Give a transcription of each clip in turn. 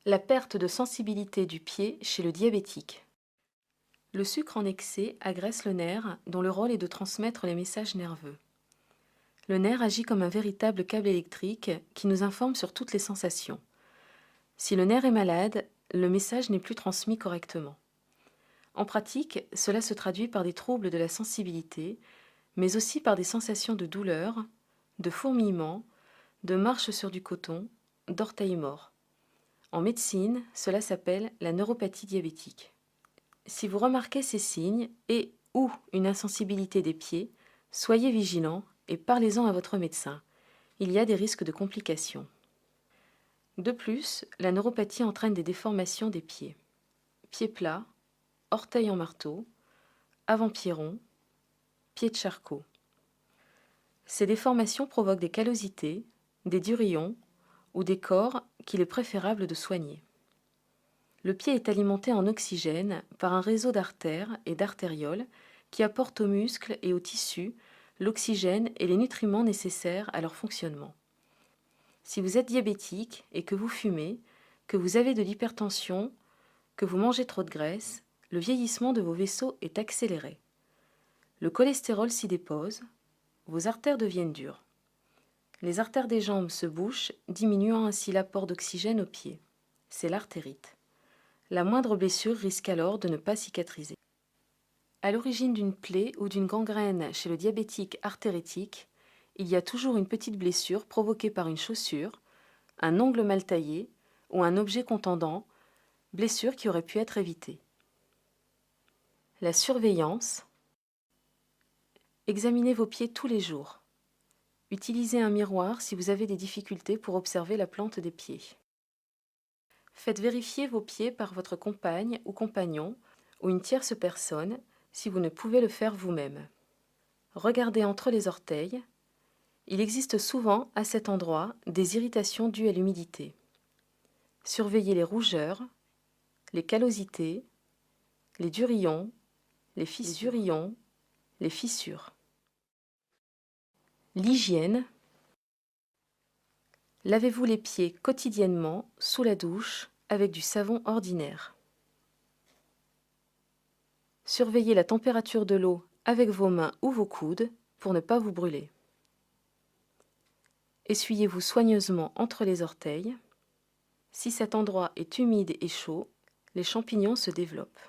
La perte de sensibilité du pied chez le diabétique. Le sucre en excès agresse le nerf dont le rôle est de transmettre les messages nerveux. Le nerf agit comme un véritable câble électrique qui nous informe sur toutes les sensations. Si le nerf est malade, le message n'est plus transmis correctement. En pratique, cela se traduit par des troubles de la sensibilité, mais aussi par des sensations de douleur, de fourmillement, de marche sur du coton, d'orteils morts. En médecine, cela s'appelle la neuropathie diabétique. Si vous remarquez ces signes et ou une insensibilité des pieds, soyez vigilant et parlez-en à votre médecin. Il y a des risques de complications. De plus, la neuropathie entraîne des déformations des pieds. Pieds plats, orteils en marteau, avant-pieds ronds, pieds de charcot. Ces déformations provoquent des callosités, des durillons ou des cors qu'il est préférable de soigner. Le pied est alimenté en oxygène par un réseau d'artères et d'artérioles qui apportent aux muscles et aux tissus l'oxygène et les nutriments nécessaires à leur fonctionnement. Si vous êtes diabétique et que vous fumez, que vous avez de l'hypertension, que vous mangez trop de graisse, le vieillissement de vos vaisseaux est accéléré. Le cholestérol s'y dépose, vos artères deviennent dures. Les artères des jambes se bouchent, diminuant ainsi l'apport d'oxygène aux pieds. C'est l'artérite. La moindre blessure risque alors de ne pas cicatriser. À l'origine d'une plaie ou d'une gangrène chez le diabétique artéritique, il y a toujours une petite blessure provoquée par une chaussure, un ongle mal taillé ou un objet contendant, blessure qui aurait pu être évitée. La surveillance. Examinez vos pieds tous les jours. Utilisez un miroir si vous avez des difficultés pour observer la plante des pieds. Faites vérifier vos pieds par votre compagne ou compagnon ou une tierce personne si vous ne pouvez le faire vous-même. Regardez entre les orteils. Il existe souvent à cet endroit des irritations dues à l'humidité. Surveillez les rougeurs, les callosités, les durillons, les fissures. L'hygiène. Lavez-vous les pieds quotidiennement sous la douche avec du savon ordinaire. Surveillez la température de l'eau avec vos mains ou vos coudes pour ne pas vous brûler. Essuyez-vous soigneusement entre les orteils. Si cet endroit est humide et chaud, les champignons se développent.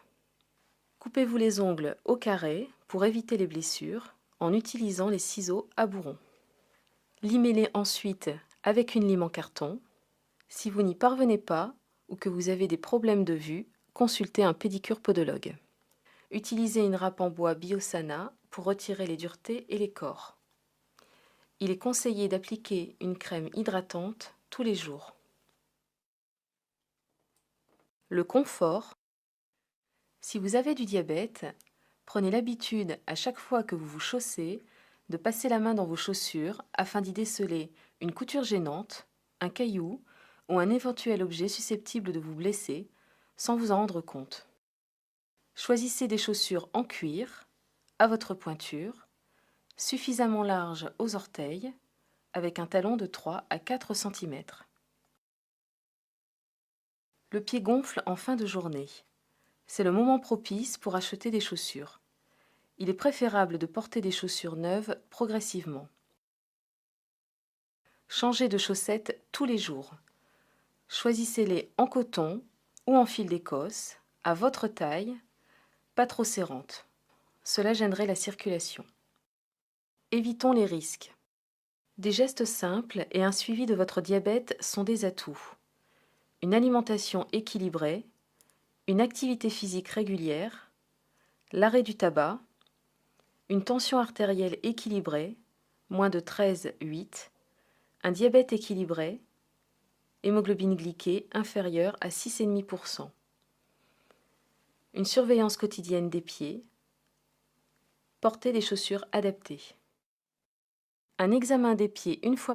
Coupez-vous les ongles au carré pour éviter les blessures en utilisant les ciseaux à bourron. Limez-les ensuite avec une lime en carton. Si vous n'y parvenez pas ou que vous avez des problèmes de vue, consultez un pédicure podologue. Utilisez une râpe en bois Biosana pour retirer les duretés et les cors. Il est conseillé d'appliquer une crème hydratante tous les jours. Le confort. Si vous avez du diabète, prenez l'habitude à chaque fois que vous vous chaussez de passer la main dans vos chaussures afin d'y déceler une couture gênante, un caillou ou un éventuel objet susceptible de vous blesser sans vous en rendre compte. Choisissez des chaussures en cuir, à votre pointure, suffisamment larges aux orteils, avec un talon de 3 à 4 cm. Le pied gonfle en fin de journée. C'est le moment propice pour acheter des chaussures. Il est préférable de porter des chaussures neuves progressivement. Changez de chaussettes tous les jours. Choisissez-les en coton ou en fil d'Écosse, à votre taille, pas trop serrantes. Cela gênerait la circulation. Évitons les risques. Des gestes simples et un suivi de votre diabète sont des atouts. Une alimentation équilibrée, une activité physique régulière, l'arrêt du tabac, une tension artérielle équilibrée, moins de 13,8, un diabète équilibré, hémoglobine glyquée inférieure à 6,5%. Une surveillance quotidienne des pieds, porter des chaussures adaptées. Un examen des pieds une fois